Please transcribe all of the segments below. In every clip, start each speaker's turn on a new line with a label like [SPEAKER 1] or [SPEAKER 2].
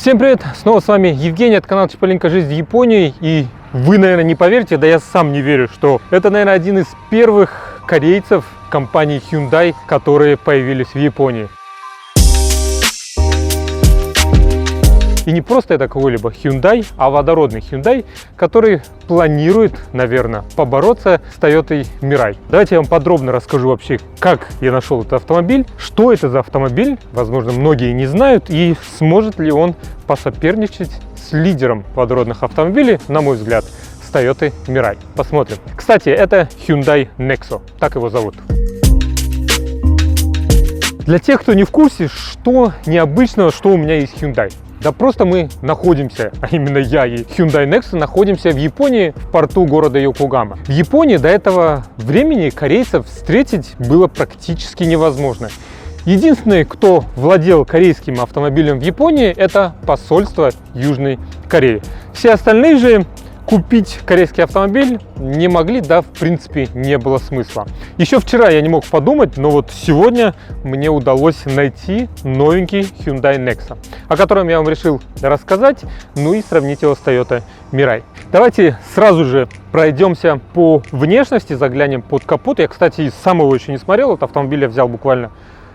[SPEAKER 1] Всем привет! Снова с вами Евгений от канала Чиполлинко Жизнь в Японии. И вы, наверное, не поверите, да я сам не верю, что это, наверное, один из первых корейцев компании Hyundai, которые появились в Японии. И не просто это какой-либо Hyundai, а водородный Hyundai, который планирует, наверное, побороться с Toyota Mirai. Давайте я вам подробно расскажу вообще, как я нашел этот автомобиль, что это за автомобиль, возможно, многие не знают, и сможет ли он посоперничать с лидером водородных автомобилей, на мой взгляд, с Toyota Mirai. Посмотрим. Кстати, это Hyundai Nexo, так его зовут. Для тех, кто не в курсе, что необычного, что у меня есть Hyundai. Да просто мы находимся, а именно я и Hyundai Nexo находимся в Японии, в порту города Йокогама. В Японии до этого времени корейцев встретить было практически невозможно. Единственный, кто владел корейским автомобилем в Японии, это посольство Южной Кореи. Все остальные же купить корейский автомобиль не могли, да, в принципе, не было смысла. Еще вчера я не мог подумать, но вот сегодня мне удалось найти новенький Hyundai Nexo, о котором я вам решил рассказать, ну и сравнить его с Toyota Mirai. Давайте сразу же пройдемся по внешности, заглянем под капот. Я, кстати, сам его еще не смотрел, этот автомобиль я взял буквально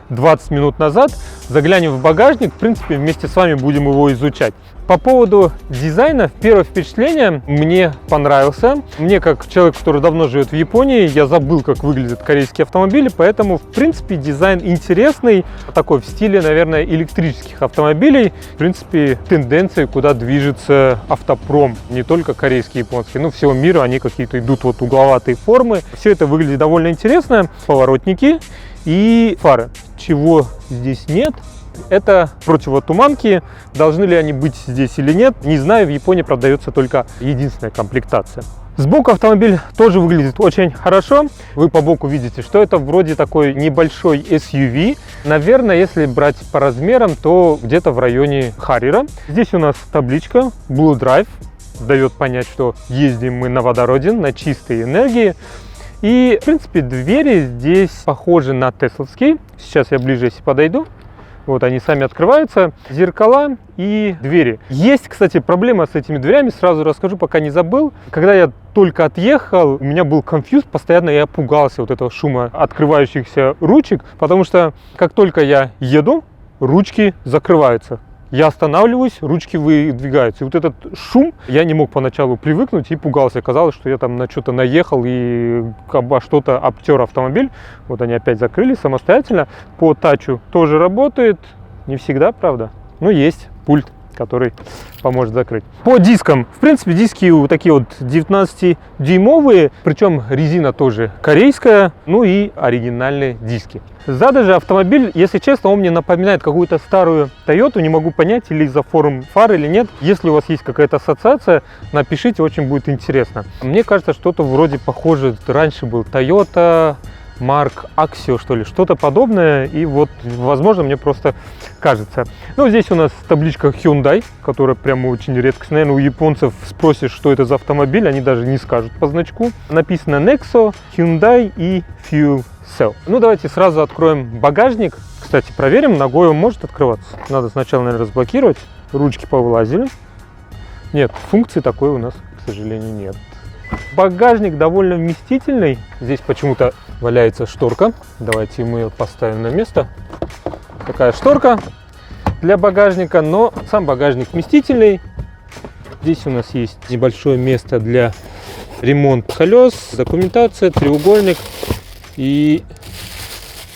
[SPEAKER 1] 20 минут назад. Заглянем в багажник, в принципе, вместе с вами будем его изучать. По поводу дизайна, первое впечатление мне понравился. Мне, как человек, который давно живет в Японии, я забыл, как выглядят корейские автомобили, поэтому, в принципе, дизайн интересный, такой в стиле, наверное, электрических автомобилей. В принципе, тенденции, куда движется автопром, не только корейский, японский, но всего мира, они какие-то идут вот угловатые формы. Все это выглядит довольно интересно. Поворотники и фары. Чего здесь нет, это противотуманки. Должны ли они быть здесь или нет, не знаю. В Японии продается только единственная комплектация. Сбоку автомобиль тоже выглядит очень хорошо. Вы по боку видите, что это вроде такой небольшой SUV. Наверное, если брать по размерам, то где-то в районе Харриера. Здесь у нас табличка Blue Drive. Дает понять, что ездим мы на водороде, на чистой энергии. И, в принципе, двери здесь похожи на тесловские. Сейчас я ближе, если подойду. Вот они сами открываются. Зеркала и двери. Есть, кстати, проблема с этими дверями. Сразу расскажу, пока не забыл. Когда я только отъехал, у меня был конфьюз. Постоянно я пугался вот этого шума открывающихся ручек. Потому что, как только я еду, ручки закрываются. Я останавливаюсь, ручки выдвигаются. И вот этот шум, я не мог поначалу привыкнуть и пугался. Казалось, что я там на что-то наехал и обо что-то обтер автомобиль. Вот они опять закрылись самостоятельно. По тачу тоже работает. Не всегда, правда. Но есть пульт, который поможет закрыть. По дискам. В принципе, диски вот такие вот 19-дюймовые. Причем резина тоже корейская. Ну и оригинальные диски. Сзади же автомобиль, если честно, он мне напоминает какую-то старую Toyota. Не могу понять, или из-за форм фар, или нет. Если у вас есть какая-то ассоциация, напишите, очень будет интересно. Мне кажется, что-то вроде похоже. Раньше был Toyota Mark Axio, что ли, что-то подобное. И вот, возможно, мне просто кажется. Ну, здесь у нас табличка Hyundai, которая прямо очень редкость. Наверное, у японцев спросишь, что это за автомобиль, они даже не скажут по значку. Написано Nexo, Hyundai и Fuel Cell. Ну, давайте сразу откроем багажник. Кстати, проверим, ногой он может открываться. Надо сначала, наверное, разблокировать. Ручки повылазили. Нет, функции такой у нас, к сожалению, нет. Багажник довольно вместительный. Здесь почему-то валяется шторка. Давайте мы ее поставим на место. Такая шторка для багажника, но сам багажник вместительный. Здесь у нас есть небольшое место для ремонта колес, документация, треугольник и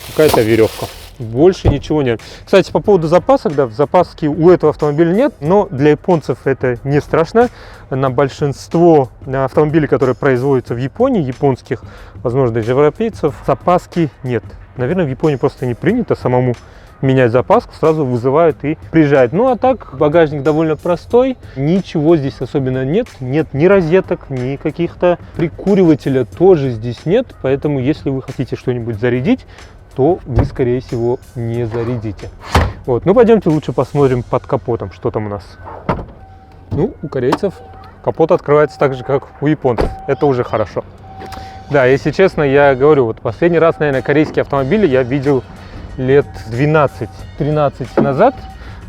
[SPEAKER 1] какая-то веревка. Больше ничего нет. Кстати, по поводу запасок, да, запаски у этого автомобиля нет, но для японцев это не страшно. На большинство автомобилей, которые производятся в Японии, японских, возможно, даже европейцев, запаски нет. Наверное, в Японии просто не принято самому менять запаску, сразу вызывают и приезжают. Ну а так, багажник довольно простой, ничего здесь особенно нет. Нет ни розеток, ни каких-то прикуривателя тоже здесь нет. Поэтому, если вы хотите что-нибудь зарядить, то вы, скорее всего, не зарядите. Вот. Ну, пойдемте лучше посмотрим под капотом, что там у нас. Ну, у корейцев капот открывается так же, как у японцев. Это уже хорошо. Да, если честно, я говорю, вот последний раз, наверное, корейские автомобили я видел лет 12-13 назад.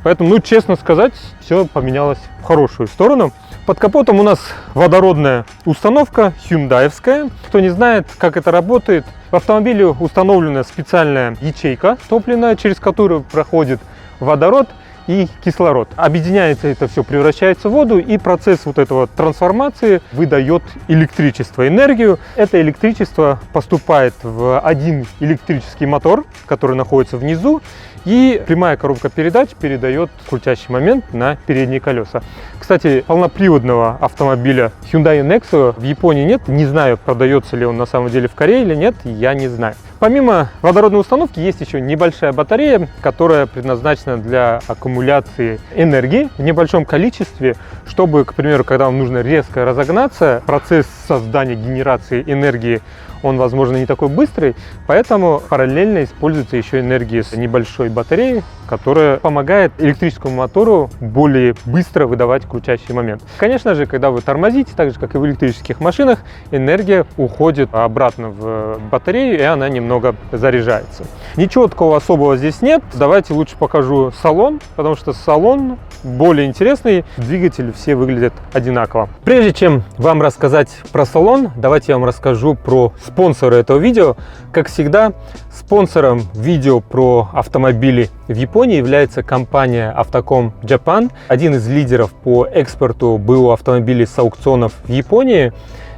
[SPEAKER 1] Поэтому, ну, честно сказать, все поменялось в хорошую сторону. Под капотом у нас водородная установка хюндаевская. Кто не знает, как это работает, в автомобиле установлена специальная ячейка топливная, через которую проходит водород и кислород. Объединяется это все, превращается в воду, и процесс вот этого трансформации выдает электричество, энергию. Это электричество поступает в один электрический мотор, который находится внизу, и прямая коробка передач передает крутящий момент на передние колеса. Кстати, полноприводного автомобиля Hyundai Nexo в Японии нет. Не знаю, продается ли он на самом деле в Корее или нет, я не знаю. Помимо водородной установки есть еще небольшая батарея, которая предназначена для аккумуляции энергии в небольшом количестве, чтобы, к примеру, когда вам нужно резко разогнаться, процесс создания, генерации энергии, он, возможно, не такой быстрый, поэтому параллельно используется еще энергия с небольшой батареи, которая помогает электрическому мотору более быстро выдавать крутящий момент. Конечно же, когда вы тормозите, так же, как и в электрических машинах, энергия уходит обратно в батарею, и она немного заряжается. Ничего такого особого здесь нет. Давайте лучше покажу салон, потому что салон более интересный, двигатели все выглядят одинаково. Прежде чем вам рассказать про салон, давайте я вам расскажу про спонсора этого видео. Как всегда, спонсором видео про автомобили в Японии является компания Автоком Japan, один из лидеров по экспорту БУ автомобилей с аукционов в Японии.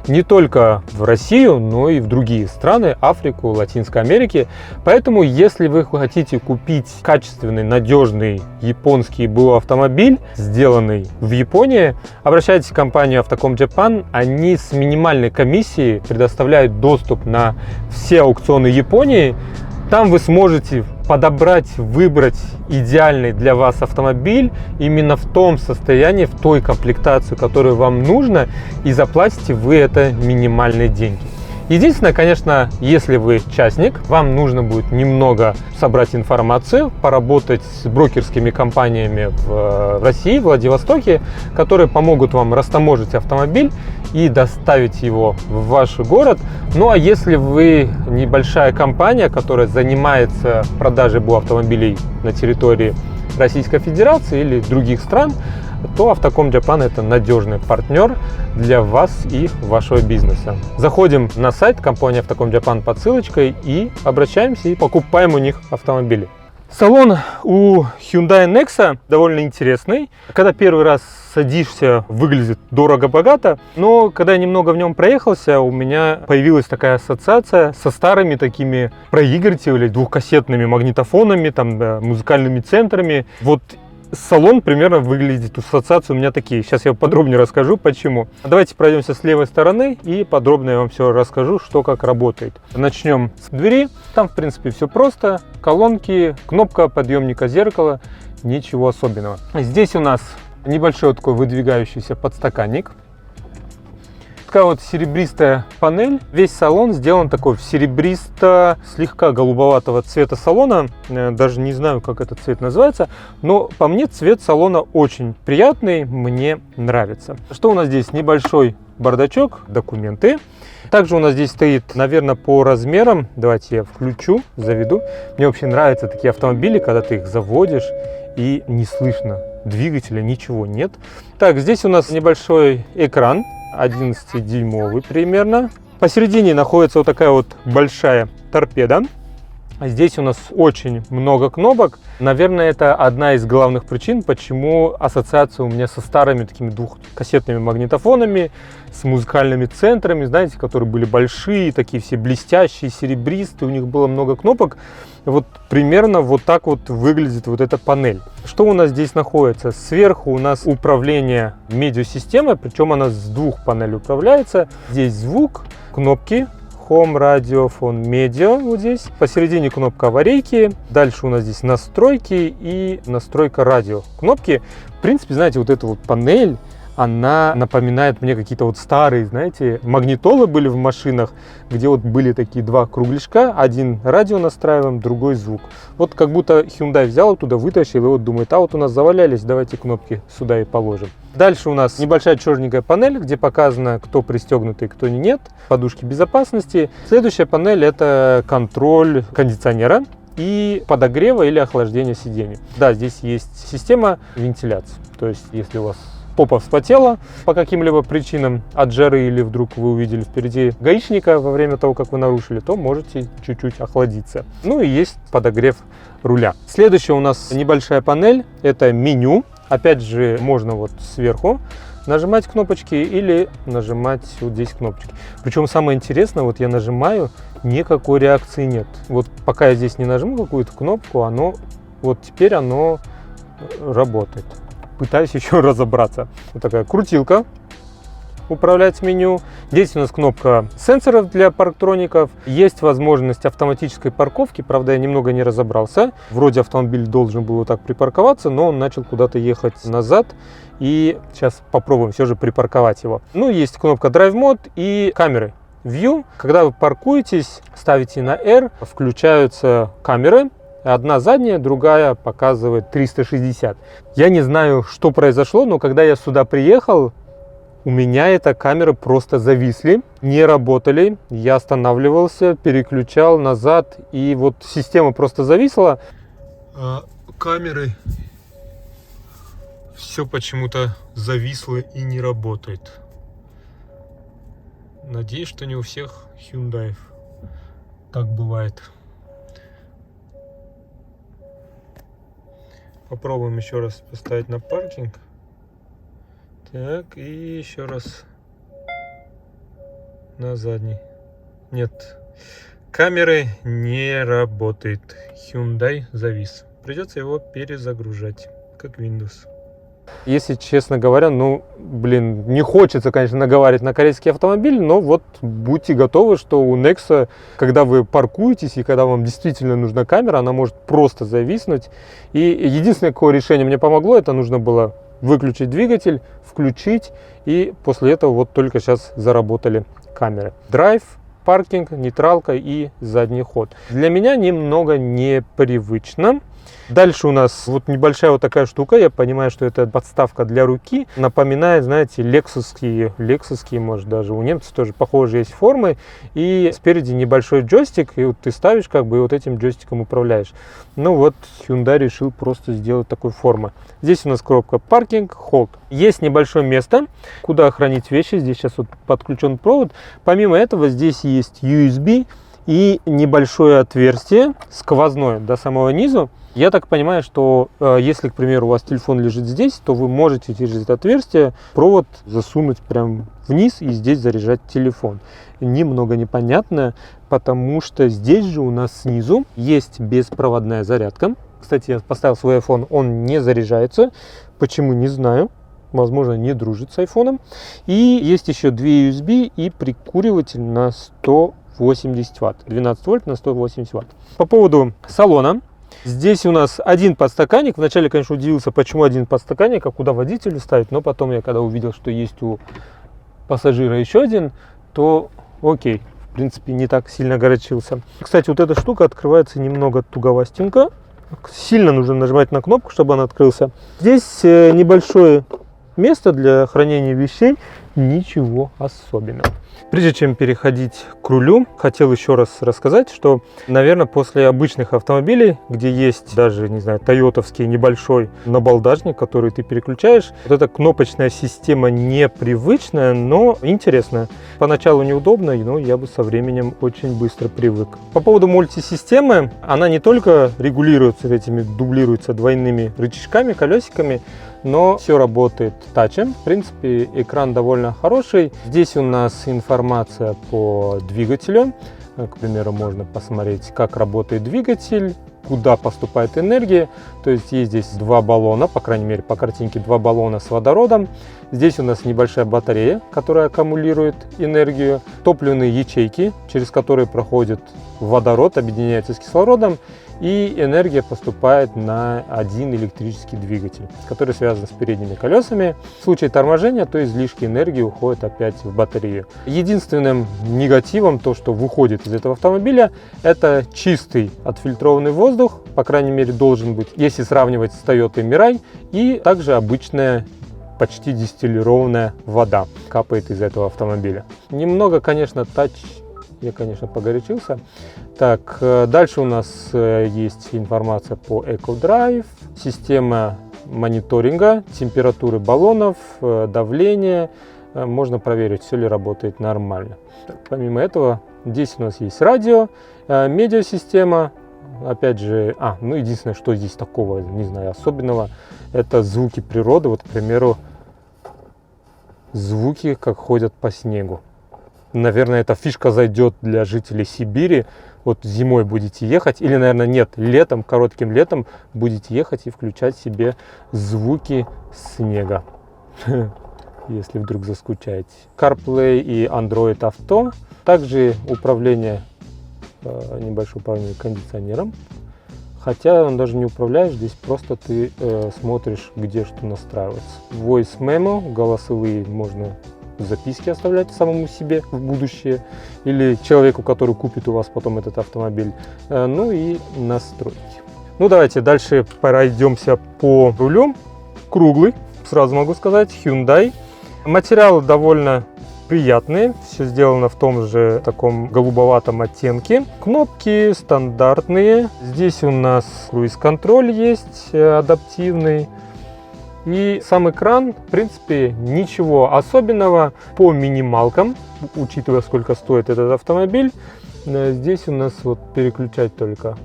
[SPEAKER 1] Не только в Россию, но и в другие страны, Африку, Латинской Америки. Поэтому, если вы хотите купить качественный, надежный японский БУ автомобиль, сделанный в Японии, обращайтесь в компанию Автоком Japan. Они с минимальной комиссией предоставляют доступ на все аукционы Японии. Там вы сможете подобрать, выбрать идеальный для вас автомобиль именно в том состоянии, в той комплектации, которую вам нужно, и заплатите вы это минимальные деньги. Единственное, конечно, если вы частник, вам нужно будет немного собрать информацию, поработать с брокерскими компаниями в России, в Владивостоке, которые помогут вам растаможить автомобиль и доставить его в ваш город. Ну а если вы небольшая компания, которая занимается продажей БУ автомобилей на территории Российской Федерации или других стран, то Автоком Japan это надежный партнер для вас и вашего бизнеса. Заходим на сайт компании Автоком Japan под ссылочкой и обращаемся и покупаем у них автомобили. Салон у Hyundai Nexo довольно интересный. Когда первый раз садишься, выглядит дорого-богато, но когда я немного в нем проехался, у меня появилась такая ассоциация со старыми такими проигрывателями, двухкассетными магнитофонами, там, да, музыкальными центрами. Вот салон примерно выглядит, ассоциации у меня такие. Сейчас я подробнее расскажу, почему. Давайте пройдемся с левой стороны и подробно я вам все расскажу, что как работает. Начнем с двери. Там, в принципе, все просто. Колонки, кнопка подъемника зеркала, ничего особенного. Здесь у нас небольшой такой выдвигающийся подстаканник. Такая вот серебристая панель. Весь салон сделан такой в серебристо, слегка голубоватого цвета салона. Даже не знаю, как этот цвет называется, но по мне цвет салона очень приятный, мне нравится. Что у нас здесь? Небольшой бардачок, документы. Также у нас здесь стоит, наверное, по размерам. Давайте я включу, заведу. Мне вообще нравятся такие автомобили, когда ты их заводишь и не слышно двигателя, ничего нет. Так, здесь у нас небольшой экран. 11-дюймовый примерно. Посередине находится вот такая вот большая торпеда. Здесь у нас очень много кнопок. Наверное, это одна из главных причин, почему ассоциация у меня со старыми такими двухкассетными магнитофонами, с музыкальными центрами, знаете, которые были большие, такие все блестящие, серебристые, у них было много кнопок. Вот примерно вот так вот выглядит вот эта панель. Что у нас здесь находится? Сверху у нас управление медиасистемой, причем она с двух панелей управляется. Здесь звук, кнопки. Home, радио, фон, медиа вот здесь. Посередине кнопка аварийки. Дальше у нас здесь настройки и настройка радио. Кнопки, в принципе, знаете, вот эта вот панель, она напоминает мне какие-то вот старые, знаете, магнитолы были в машинах, где вот были такие два кругляшка, один радио настраиваем, другой звук. Вот как будто Hyundai взял оттуда, вытащил и вот думает, а вот у нас завалялись, давайте кнопки сюда и положим. Дальше у нас небольшая черненькая панель, где показано, кто пристегнутый, кто нет, подушки безопасности. Следующая панель — это контроль кондиционера. и подогрева или охлаждения сидений. Да, здесь есть система вентиляции. То есть, если у вас попа вспотела по каким-либо причинам от жары или вдруг вы увидели впереди гаишника во время того, как вы нарушили, то можете чуть-чуть охладиться. Ну и есть подогрев руля. Следующая у нас небольшая панель, это меню. Опять же, можно вот сверху нажимать кнопочки или нажимать вот здесь кнопочки. Причем самое интересное, вот я нажимаю, никакой реакции нет. Вот пока я здесь не нажму какую-то кнопку, вот теперь оно работает. Пытаюсь еще разобраться. Вот такая крутилка управлять меню. Здесь у нас кнопка сенсоров для парктроников. Есть возможность автоматической парковки. Правда, я немного не разобрался. Вроде автомобиль должен был вот так припарковаться, но он начал куда-то ехать назад. И сейчас попробуем все же припарковать его. Ну, есть кнопка Drive Mode и камеры View. Когда вы паркуетесь, ставите на R, включаются камеры. Одна задняя, другая показывает 360. Я не знаю, что произошло, но когда я сюда приехал, у меня эта камера просто зависли, не работали. Я останавливался, переключал назад, и вот система просто зависла. А камеры все почему-то зависло и не работает. Надеюсь, что не у всех Hyundai так бывает. Попробуем еще раз поставить на паркинг. Так, и еще раз на задний. Нет, камеры не работает. Hyundai завис. Придется его перезагружать, как Windows. Если честно говоря, не хочется, конечно, наговаривать на корейский автомобиль, но вот будьте готовы, что у Nexo, когда вы паркуетесь и когда вам действительно нужна камера, она может просто зависнуть. И единственное, какое решение мне помогло, это нужно было выключить двигатель, включить, и после этого вот только сейчас заработали камеры. Драйв, паркинг, нейтралка и задний ход. Для меня немного непривычно. Дальше у нас вот небольшая вот такая штука, я понимаю, что это подставка для руки, напоминает, знаете, лексусские, может даже у немцев тоже похожие есть формы, и спереди небольшой джойстик, и вот ты ставишь и вот этим джойстиком управляешь. Ну вот Hyundai решил просто сделать такой формы. Здесь у нас кнопка паркинг, hold. Есть небольшое место, куда хранить вещи, здесь сейчас вот подключен провод. Помимо этого здесь есть USB и небольшое отверстие, сквозное до самого низу. Я так понимаю, что если, к примеру, у вас телефон лежит здесь, то вы можете через это отверстие провод засунуть прям вниз и здесь заряжать телефон. Немного непонятно, потому что здесь же у нас снизу есть беспроводная зарядка. Кстати, я поставил свой iPhone, он не заряжается. Почему, не знаю. Возможно, не дружит с iPhone. И есть еще две USB и прикуриватель на 180 Вт. 12 вольт на 180 Вт. По поводу салона. Здесь у нас один подстаканник. Вначале, конечно, удивился, почему один подстаканник, а куда водителю ставить. Но потом я, когда увидел, что есть у пассажира еще один, то окей. В принципе, не так сильно огорчился. Кстати, вот эта штука открывается немного туговастенько. Сильно нужно нажимать на кнопку, чтобы он открылся. Здесь небольшое место для хранения вещей. Ничего особенного. Прежде чем переходить к рулю, хотел еще раз рассказать, что, наверное, после обычных автомобилей, где есть даже, не знаю, тойотовский небольшой набалдажник, который ты переключаешь, вот эта кнопочная система непривычная, но интересная. Поначалу неудобно, но я бы со временем очень быстро привык. По поводу мультисистемы, она не только регулируется этими, дублируется двойными рычажками, колесиками, но все работает тачем. В принципе, экран довольно хороший. Здесь у нас информация по двигателю. К примеру, можно посмотреть, как работает двигатель, куда поступает энергия. То есть здесь два баллона, по крайней мере по картинке, два баллона с водородом. Здесь у нас небольшая батарея, которая аккумулирует энергию. Топливные ячейки, через которые проходит водород, объединяется с кислородом. И энергия поступает на один электрический двигатель, который связан с передними колесами. В случае торможения, то излишки энергии уходят опять в батарею. Единственным негативом, то, что выходит из этого автомобиля, это чистый отфильтрованный воздух, по крайней мере должен быть, если сравнивать с Toyota Mirai, и также обычная почти дистиллированная вода капает из этого автомобиля. Немного, конечно, тач Я, конечно, погорячился. Так, дальше у нас есть информация по EcoDrive, система мониторинга температуры баллонов, давления. Можно проверить, все ли работает нормально. Так, помимо этого, здесь у нас есть радио, медиасистема. Опять же, ну единственное, что здесь такого, не знаю, особенного, это звуки природы. Вот, к примеру, звуки, как ходят по снегу. Наверное, эта фишка зайдет для жителей Сибири. Вот зимой будете ехать, или, наверное, нет, летом, коротким летом будете ехать и включать себе звуки снега, если вдруг заскучаете. CarPlay и Android Auto. Также управление, небольшое управление кондиционером. Хотя он даже не управляешь, здесь просто ты смотришь, где что настраивается. Voice Memo, голосовые можно записки оставлять самому себе в будущее или человеку, который купит у вас потом этот автомобиль. Ну и настройки. Ну давайте дальше пройдемся по рулю. Круглый, сразу могу сказать, Hyundai. Материалы довольно приятные, все сделано в том же таком голубоватом оттенке. Кнопки стандартные. Здесь у нас круиз-контроль есть адаптивный. И сам экран, в принципе, ничего особенного по минималкам, учитывая, сколько стоит этот автомобиль. Здесь у нас вот переключать только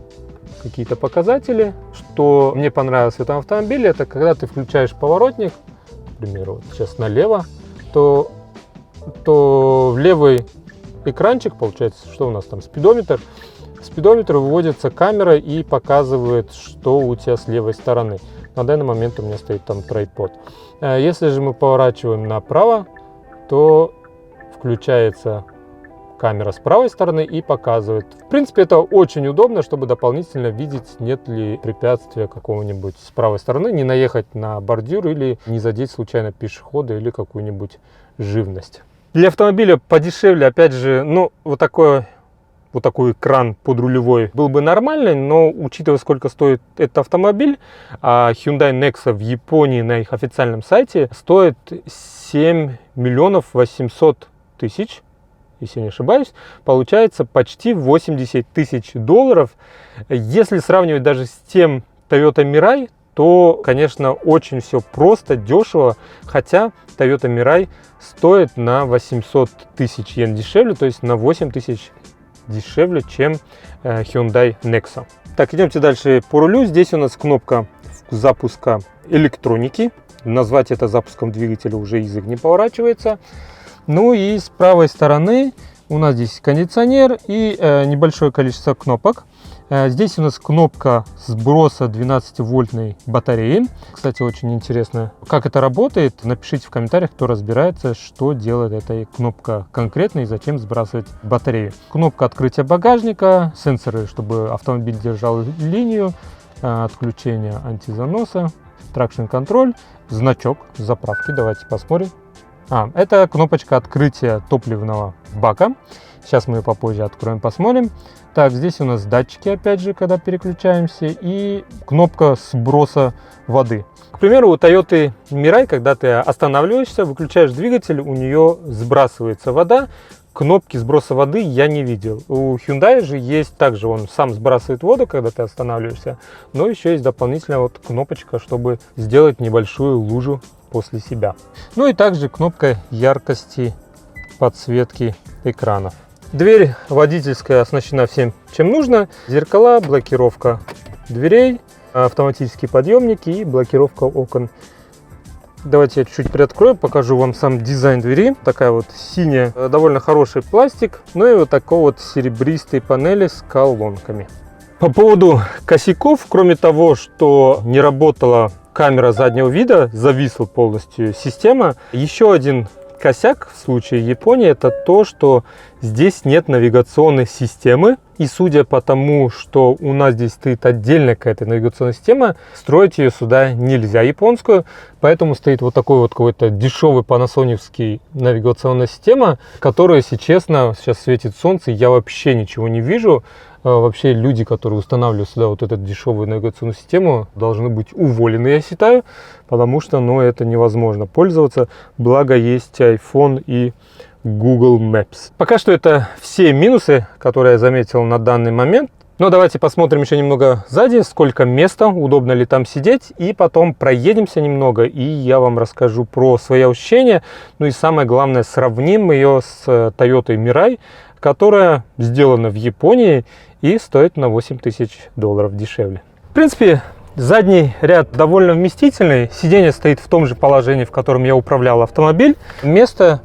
[SPEAKER 1] какие-то показатели. Что мне понравилось в этом автомобиле, это когда ты включаешь поворотник, к примеру, вот сейчас налево, то в левый экранчик, получается, что у нас там, спидометр. В спидометр выводится камера и показывает, что у тебя с левой стороны. На данный момент у меня стоит там трайпод. Если же мы поворачиваем направо, то включается камера с правой стороны и показывает. В принципе, это очень удобно, чтобы дополнительно видеть, нет ли препятствия какого-нибудь с правой стороны, не наехать на бордюр или не задеть случайно пешехода или какую-нибудь живность. Для автомобиля подешевле, опять же, ну, вот такой экран подрулевой был бы нормальный, но учитывая, сколько стоит этот автомобиль, Hyundai Nexo в Японии на их официальном сайте стоит 7 миллионов 800 тысяч, если не ошибаюсь, получается почти 80 тысяч долларов. Если сравнивать даже с тем Toyota Mirai, то, конечно, очень все просто, дешево, хотя Toyota Mirai стоит на 800 тысяч йен дешевле, то есть на 8 тысяч дешевле, чем Hyundai Nexo. Так, идемте дальше по рулю. Здесь у нас кнопка запуска электроники. Назвать это запуском двигателя уже язык не поворачивается. Ну и с правой стороны у нас здесь кондиционер и небольшое количество кнопок. Здесь у нас кнопка сброса 12-вольтной батареи. Кстати, очень интересно, как это работает. Напишите в комментариях, кто разбирается, что делает эта кнопка конкретно и зачем сбрасывать батарею. Кнопка открытия багажника, сенсоры, чтобы автомобиль держал линию, отключение антизаноса, тракшн контроль, значок заправки. Давайте посмотрим. Это кнопочка открытия топливного бака. Сейчас мы ее попозже откроем, посмотрим. Так, здесь у нас датчики, опять же, когда переключаемся, и кнопка сброса воды. К примеру, у Toyota Mirai, когда ты останавливаешься, выключаешь двигатель, у нее сбрасывается вода. Кнопки сброса воды я не видел. У Hyundai же есть также, он сам сбрасывает воду, когда ты останавливаешься, но еще есть дополнительная вот кнопочка, чтобы сделать небольшую лужу после себя. Ну и также кнопка яркости подсветки экранов. Дверь водительская оснащена всем, чем нужно. Зеркала, блокировка дверей, автоматические подъемники и блокировка окон. Давайте я чуть-чуть приоткрою, покажу вам сам дизайн двери. Такая вот синяя, довольно хороший пластик. Ну и вот такой вот серебристой панели с колонками. По поводу косяков, кроме того, что не работала камера заднего вида, зависла полностью система, еще один косяк в случае Японии — это то, что здесь нет навигационной системы. И судя по тому, что у нас здесь стоит отдельная какая-то навигационная система, строить ее сюда нельзя, японскую. Поэтому стоит вот такой вот какой-то дешевый панасоневский навигационная система, которая, если честно, сейчас светит солнце, я вообще ничего не вижу. Вообще люди, которые устанавливают сюда вот эту дешевую навигационную систему, должны быть уволены, я считаю, потому что это невозможно пользоваться. Благо есть iPhone и Google Maps. Пока что это все минусы, которые я заметил на данный момент. Но давайте посмотрим еще немного сзади, сколько места, удобно ли там сидеть, и потом проедемся немного, и я вам расскажу про свои ощущения. Ну и самое главное, сравним ее с Toyota Mirai, которая сделана в Японии и стоит на $8000 дешевле. В принципе, задний ряд довольно вместительный, сиденье стоит в том же положении, в котором я управлял автомобиль. Места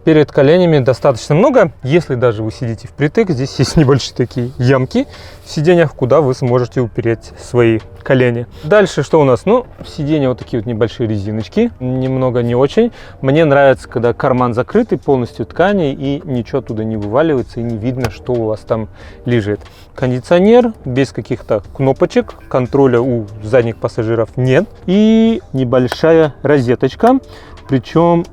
[SPEAKER 1] перед коленями достаточно много. Если даже вы сидите впритык, здесь есть небольшие такие ямки в сиденьях, куда вы сможете упереть свои колени. Дальше что у нас? Ну, сиденья вот такие вот небольшие резиночки, немного не очень. Мне нравится, когда карман закрытый полностью тканью и ничего оттуда не вываливается и не видно, что у вас там лежит. Кондиционер без каких-то кнопочек, контроля у задних пассажиров нет. И небольшая розеточка, причем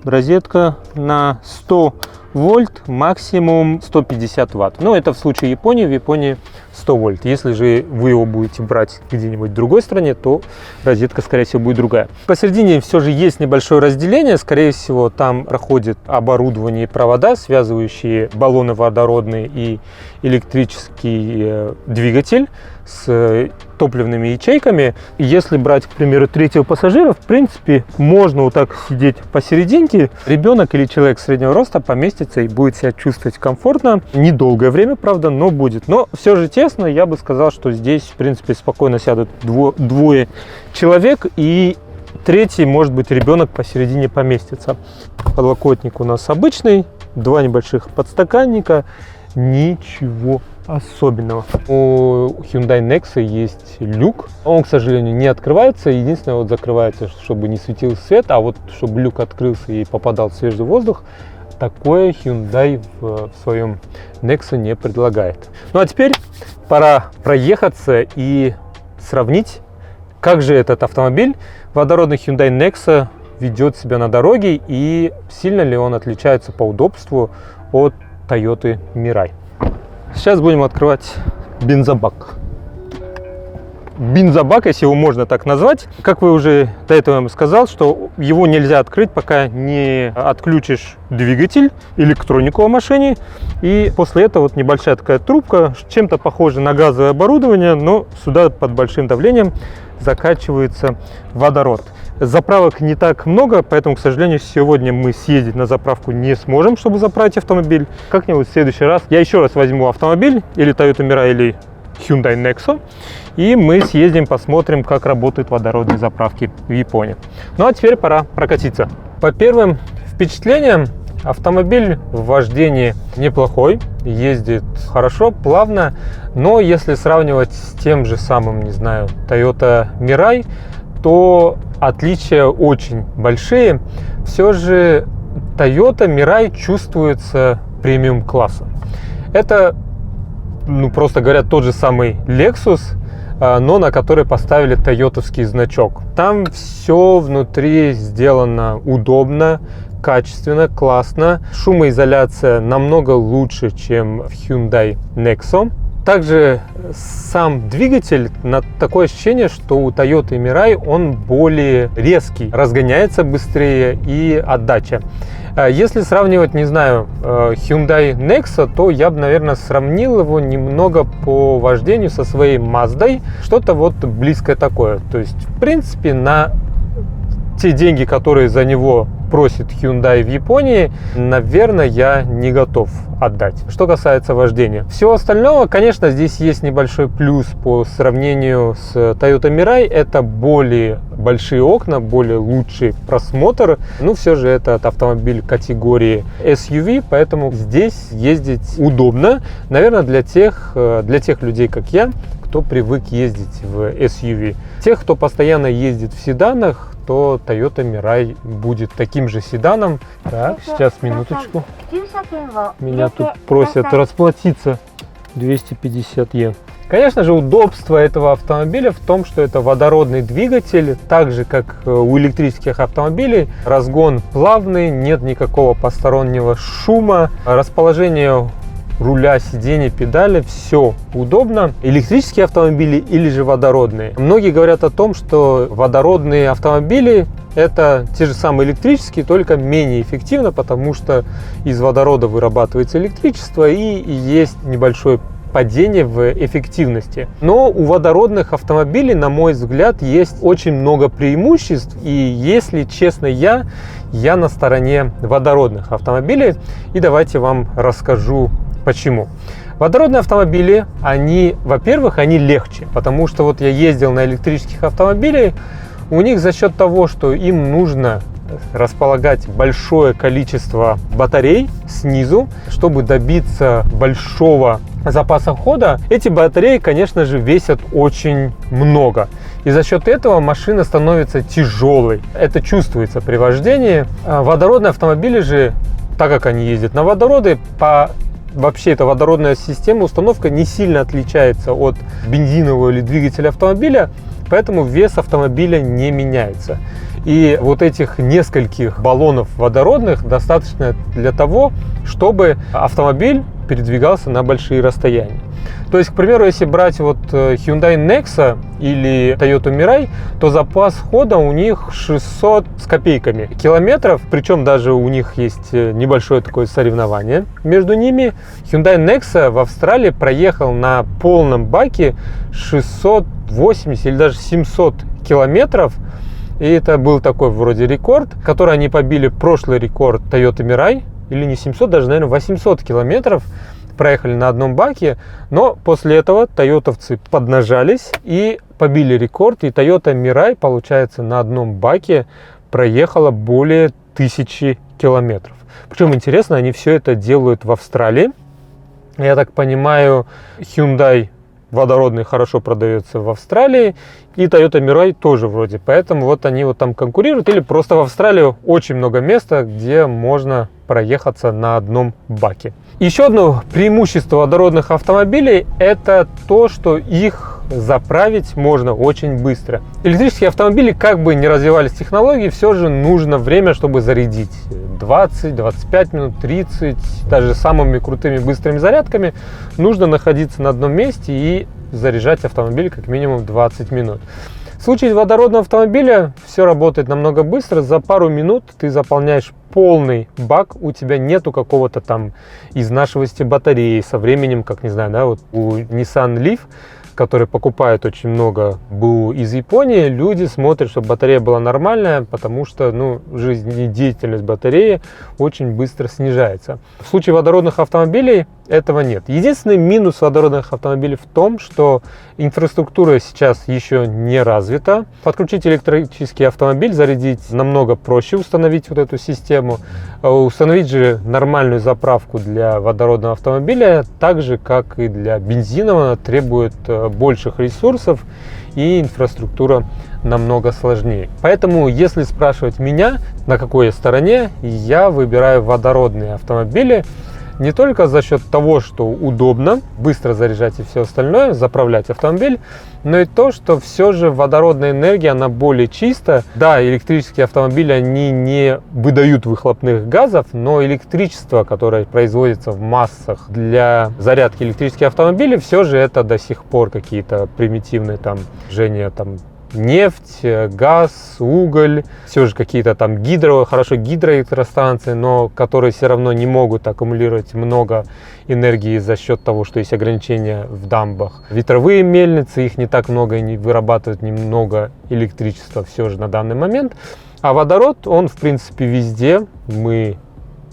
[SPEAKER 1] розетка на 100 вольт, максимум 150 ватт. Но это в случае Японии. В Японии 100 вольт. Если же вы его будете брать где-нибудь в другой стране, то розетка, скорее всего, будет другая. Посередине все же есть небольшое разделение. Скорее всего, там проходит оборудование и провода, связывающие баллоны водородные и электрический двигатель с топливными ячейками. Если брать, к примеру, третьего пассажира, в принципе, можно вот так сидеть посерединке. Ребенок или человек среднего роста поместится и будет себя чувствовать комфортно. Недолгое время, правда, но будет. Но все же тесно, я бы сказал, что здесь, в принципе, спокойно сядут двое человек, и третий, может быть, ребенок посередине поместится. Подлокотник у нас обычный, два небольших подстаканника, ничего особенного. У Hyundai Nexo есть люк. Он, к сожалению, не открывается. Единственное, вот закрывается, чтобы не светил свет, а вот чтобы люк открылся и попадал свежий воздух, такое Hyundai в своем Nexo не предлагает. Ну а теперь пора проехаться и сравнить, как же этот автомобиль, водородный Hyundai Nexo, ведет себя на дороге и сильно ли он отличается по удобству от Toyota Mirai. Сейчас будем открывать бензобак. Бензобак, если его можно так назвать. Как вы уже до этого я сказал, что его нельзя открыть, пока не отключишь двигатель, электронику в машине. И после этого вот небольшая такая трубка, чем-то похожа на газовое оборудование, но сюда под большим давлением закачивается водород. Заправок не так много, поэтому, к сожалению, сегодня мы съездить на заправку не сможем, чтобы заправить автомобиль. Как-нибудь в следующий раз я еще раз возьму автомобиль, или Toyota Mirai, или Hyundai Nexo, и мы съездим, посмотрим, как работают водородные заправки в Японии. Ну а теперь пора прокатиться. По первым впечатлениям, автомобиль в вождении неплохой, ездит хорошо, плавно, но если сравнивать с тем же самым, не знаю, Toyota Mirai, то отличия очень большие. Все же Toyota Mirai чувствуется премиум класса. Это, ну, просто говоря, тот же самый Lexus, но на который поставили тойотовский значок. Там все внутри сделано удобно, качественно, классно. Шумоизоляция намного лучше, чем в Hyundai Nexo. Также сам двигатель, такое ощущение, что у Toyota Mirai он более резкий, разгоняется быстрее и отдача. Если сравнивать, не знаю, Hyundai Nexo, то я бы, наверное, сравнил его немного по вождению со своей Маздой. Что-то вот близкое такое. То есть, в принципе, на те деньги, которые за него просит Hyundai в Японии, наверное, я не готов отдать. Что касается вождения. Всего остального, конечно, здесь есть небольшой плюс по сравнению с Toyota Mirai. Это более большие окна, более лучший просмотр. Но все же этот автомобиль категории SUV, поэтому здесь ездить удобно. Наверное, для тех людей, как я, кто привык ездить в SUV. Тех, кто постоянно ездит в седанах, то Toyota Mirai будет таким же седаном. Так, сейчас, минуточку. Меня тут просят расплатиться. 250 йен. Конечно же, удобство этого автомобиля в том, что это водородный двигатель, так же как у электрических автомобилей. Разгон плавный, нет никакого постороннего шума. Расположение руля, сиденья, педали, все удобно. Электрические автомобили или же водородные. Многие говорят о том, что водородные автомобили это те же самые электрические, только менее эффективно, потому что из водорода вырабатывается электричество и есть небольшое падение в эффективности. Но у водородных автомобилей, на мой взгляд, есть очень много преимуществ. И если честно, я на стороне водородных автомобилей. И давайте вам расскажу почему. Водородные автомобили, во-первых, они легче, потому что вот я ездил на электрических автомобилях, у них за счет того, что им нужно располагать большое количество батарей снизу, чтобы добиться большого запаса хода, эти батареи, конечно же, весят очень много. И за счет этого машина становится тяжелой. Это чувствуется при вождении. Водородные автомобили же, так как они ездят на водороды, вообще эта водородная система, установка не сильно отличается от бензинового или двигателя автомобиля, поэтому вес автомобиля не меняется. И вот этих нескольких баллонов водородных достаточно для того, чтобы автомобиль передвигался на большие расстояния. То есть, к примеру, если брать вот Hyundai Nexo или Toyota Mirai, то запас хода у них 600 с копейками километров, причем даже у них есть небольшое такое соревнование между ними. Hyundai Nexo в Австралии проехал на полном баке 680 или даже 700 километров. И это был такой вроде рекорд, который они побили прошлый рекорд Toyota Mirai, или не 700, даже, наверное, 800 километров проехали на одном баке. Но после этого тойотовцы поднажались и побили рекорд. И Toyota Mirai, получается, на одном баке проехала более 1000 километров. Причем интересно, они все это делают в Австралии. Я так понимаю, Hyundai водородный хорошо продается в Австралии, и Toyota Mirai тоже вроде. Поэтому вот они вот там конкурируют, или просто в Австралии очень много места, где можно проехаться на одном баке. Еще одно преимущество водородных автомобилей – это то, что их заправить можно очень быстро. Электрические автомобили, как бы не развивались технологии, все же нужно время, чтобы зарядить. 20, 25 минут, 30, даже самыми крутыми быстрыми зарядками нужно находиться на одном месте и заряжать автомобиль как минимум 20 минут. В случае водородного автомобиля все работает намного быстро. За пару минут ты заполняешь полный бак, у тебя нету какого-то там изнашивания батареи со временем, как не знаю, да, вот у Nissan Leaf, которые покупают очень много БУ из Японии, люди смотрят, чтобы батарея была нормальная, потому что жизнедеятельность батареи очень быстро снижается. В случае водородных автомобилей этого нет. Единственный минус водородных автомобилей в том, что инфраструктура сейчас еще не развита. Подключить электрический автомобиль, зарядить намного проще, установить вот эту систему. Установить же нормальную заправку для водородного автомобиля, так же как и для бензинового, требует больших ресурсов, и инфраструктура намного сложнее. Поэтому, если спрашивать меня, на какой я стороне, я выбираю водородные автомобили. Не только за счет того, что удобно быстро заряжать и все остальное, заправлять автомобиль, но и то, что все же водородная энергия, она более чиста. Да, электрические автомобили, они не выдают выхлопных газов, но электричество, которое производится в массах для зарядки электрических автомобилей, все же это до сих пор какие-то примитивные жжения нефть, газ, уголь, все же какие-то там гидроэлектростанции, но которые все равно не могут аккумулировать много энергии за счет того, что есть ограничения в дамбах. Ветровые мельницы, их не так много, они вырабатывают немного электричества все же на данный момент. А водород, он в принципе везде.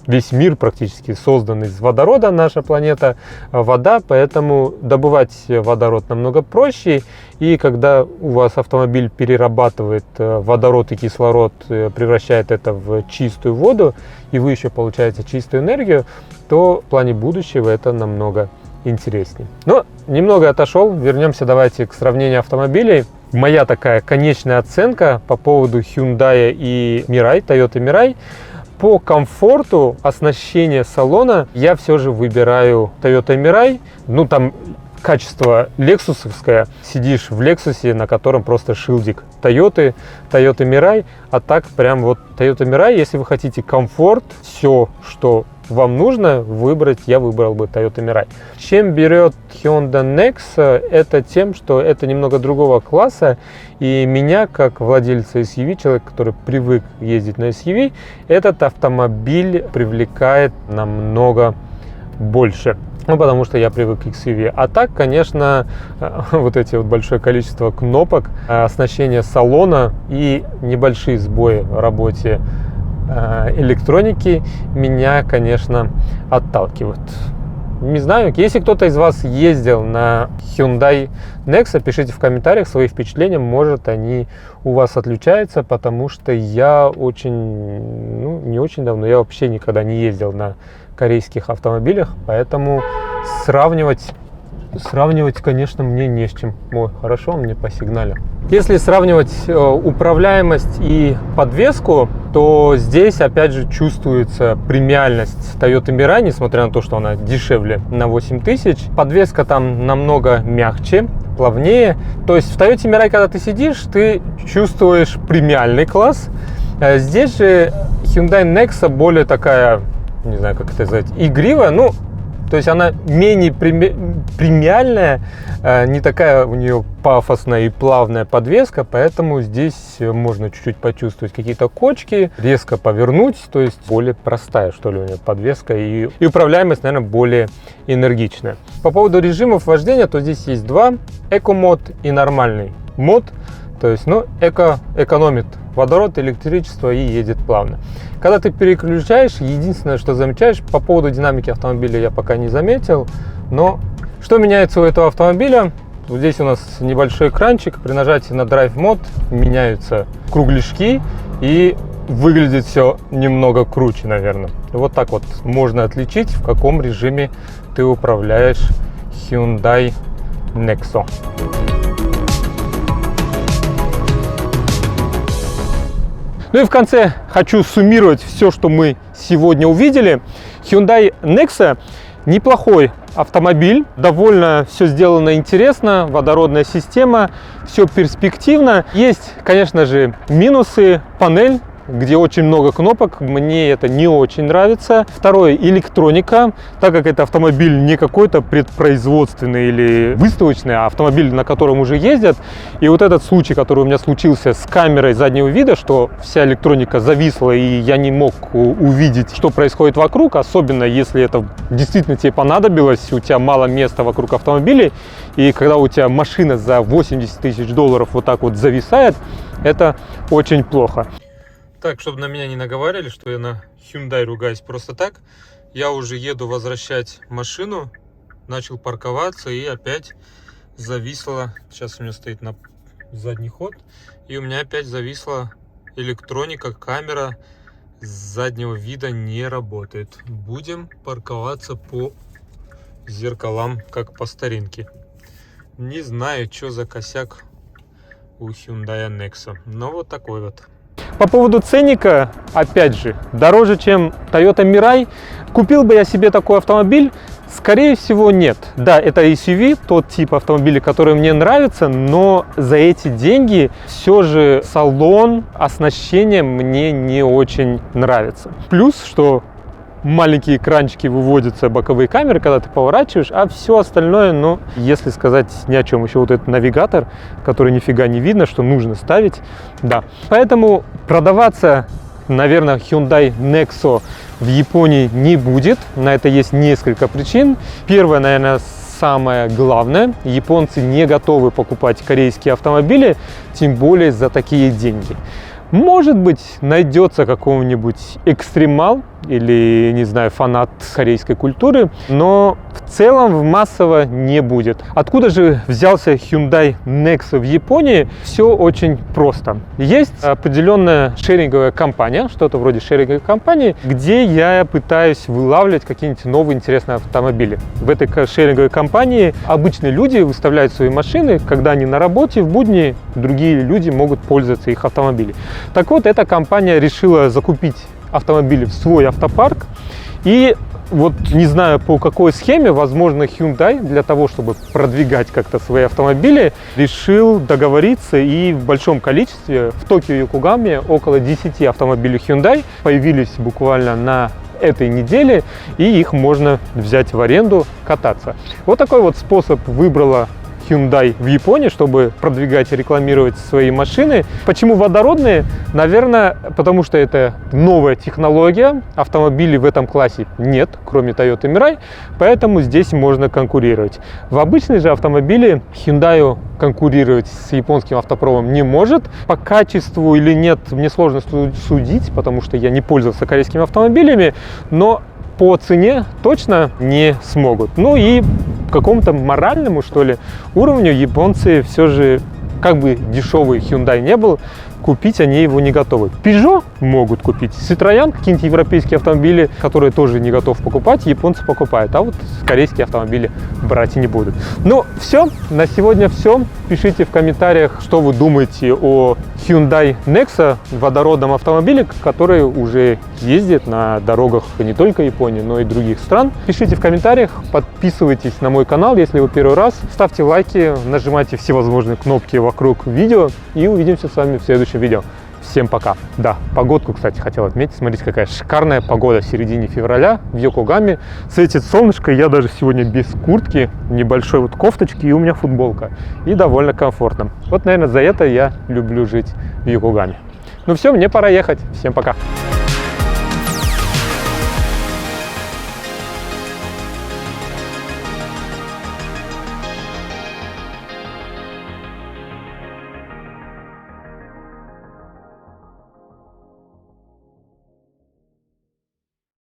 [SPEAKER 1] Весь мир практически создан из водорода, наша планета вода, поэтому добывать водород намного проще. И когда у вас автомобиль перерабатывает водород и кислород, превращает это в чистую воду, и вы еще получаете чистую энергию, то в плане будущего это намного интереснее. Но немного отошел, вернемся давайте к сравнению автомобилей. Моя такая конечная оценка по поводу Hyundai и Mirai, Toyota Mirai. По комфорту оснащения салона я все же выбираю Toyota Mirai. Там качество лексусовское. Сидишь в Лексусе, на котором просто шилдик Toyota Mirai. А так прям вот Toyota Mirai, если вы хотите комфорт, все, что вам нужно выбрать, я выбрал бы Toyota Mirai. Чем берет Hyundai Nexo, это тем, что это немного другого класса, и меня, как владельца SUV, человек, который привык ездить на SUV, этот автомобиль привлекает намного больше. Ну, потому что я привык к XUV. А так, конечно, вот эти вот большое количество кнопок, оснащение салона и небольшие сбои в работе электроники меня, конечно, отталкивают. Не знаю, если кто-то из вас ездил на Hyundai Nexo, пишите в комментариях свои впечатления, может они у вас отличаются, потому что я не очень давно, я вообще никогда не ездил на корейских автомобилях, поэтому сравнивать, конечно, мне не с чем. Ой, хорошо, мне посигналил. Если сравнивать управляемость и подвеску, то здесь опять же чувствуется премиальность Toyota Mirai, несмотря на то, что она дешевле на 8000. Подвеска там намного мягче, плавнее. То есть в Toyota Mirai, когда ты сидишь, ты чувствуешь премиальный класс. Здесь же Hyundai Nexo более такая, не знаю, как это сказать, игривая, то есть она менее премиальная, не такая у нее пафосная и плавная подвеска, поэтому здесь можно чуть-чуть почувствовать какие-то кочки, резко повернуть, то есть более простая, что ли, у нее подвеска, и управляемость, наверное, более энергичная. По поводу режимов вождения, то здесь есть два: эко-мод и нормальный мод. То есть, экономит водород, электричество и едет плавно. Когда ты переключаешь, единственное, что замечаешь, по поводу динамики автомобиля я пока не заметил, но что меняется у этого автомобиля? Вот здесь у нас небольшой экранчик, при нажатии на Drive Mode меняются кругляшки и выглядит все немного круче, наверное. Вот так вот можно отличить, в каком режиме ты управляешь Hyundai Nexo. Ну и в конце хочу суммировать все, что мы сегодня увидели. Hyundai Nexo неплохой автомобиль, довольно все сделано интересно, водородная система, все перспективно. Есть, конечно же, минусы: панель, где очень много кнопок, мне это не очень нравится. Второе — электроника, так как это автомобиль не какой-то предпроизводственный или выставочный, а автомобиль, на котором уже ездят. И вот этот случай, который у меня случился с камерой заднего вида, что вся электроника зависла, и я не мог увидеть, что происходит вокруг, особенно если это действительно тебе понадобилось, у тебя мало места вокруг автомобиля, и когда у тебя машина за $80 000 вот так вот зависает, это очень плохо. Так, чтобы на меня не наговаривали, что я на Hyundai ругаюсь просто так, я уже еду возвращать машину, начал парковаться, и опять зависла, сейчас у меня стоит на задний ход, и у меня опять зависла электроника, камера с заднего вида не работает. Будем парковаться по зеркалам, как по старинке. Не знаю, что за косяк у Hyundai Nexo, но вот такой вот. По поводу ценника, опять же, дороже, чем Toyota Mirai. Купил бы я себе такой автомобиль? Скорее всего, нет. Да, это SUV, тот тип автомобиля, который мне нравится, но за эти деньги все же салон, оснащение мне не очень нравится. Плюс, что маленькие экранчики выводятся, боковые камеры, когда ты поворачиваешь, а все остальное, если сказать ни о чем. Еще вот этот навигатор, который нифига не видно, что нужно ставить, да. Поэтому продаваться, наверное, Hyundai Nexo в Японии не будет. На это есть несколько причин. Первое, наверное, самое главное: японцы не готовы покупать корейские автомобили, тем более за такие деньги. Может быть, найдется какой-нибудь экстремал или, не знаю, фанат корейской культуры, но в целом массово не будет. Откуда же взялся Hyundai Nexo в Японии? Все очень просто. Есть определенная шеринговая компания, что-то вроде шеринговой компании, где я пытаюсь вылавливать какие-нибудь новые интересные автомобили. В этой шеринговой компании обычные люди выставляют свои машины, когда они на работе, в будни другие люди могут пользоваться их автомобилями. Так вот, эта компания решила закупить автомобили в свой автопарк, и вот не знаю по какой схеме, возможно, Hyundai для того, чтобы продвигать как-то свои автомобили, решил договориться, и в большом количестве в Токио и Йокогаме около 10 автомобилей Hyundai появились буквально на этой недели, и их можно взять в аренду, кататься. Вот такой вот способ выбрала Hyundai в Японии, чтобы продвигать и рекламировать свои машины. Почему водородные? Наверное, потому что это новая технология. Автомобилей в этом классе нет, кроме Toyota Mirai, поэтому здесь можно конкурировать. В обычные же автомобили Hyundai конкурировать с японским автопромом не может. По качеству или нет, мне сложно судить, потому что я не пользовался корейскими автомобилями, но по цене точно не смогут. Ну и какому-то моральному, что ли, уровню японцы все же, как бы дешевый Hyundai не был, купить они его не готовы. Peugeot могут купить, Citroёn, какие-нибудь европейские автомобили, которые тоже не готов покупать, японцы покупают, а вот корейские автомобили брать и не будут. Ну, все, на сегодня все. Пишите в комментариях, что вы думаете о Hyundai Nexo, водородном автомобиле, который уже ездит на дорогах не только Японии, но и других стран. Пишите в комментариях, подписывайтесь на мой канал, если вы первый раз, ставьте лайки, нажимайте всевозможные кнопки вокруг видео, и увидимся с вами в следующем видео. Всем пока. Да, погодку, кстати, хотел отметить. Смотрите, какая шикарная погода в середине февраля в Йокогаме. Светит солнышко, я даже сегодня без куртки, небольшой вот кофточки, и у меня футболка. И довольно комфортно. Вот, наверное, за это я люблю жить в Йокогаме. Ну все, мне пора ехать. Всем пока.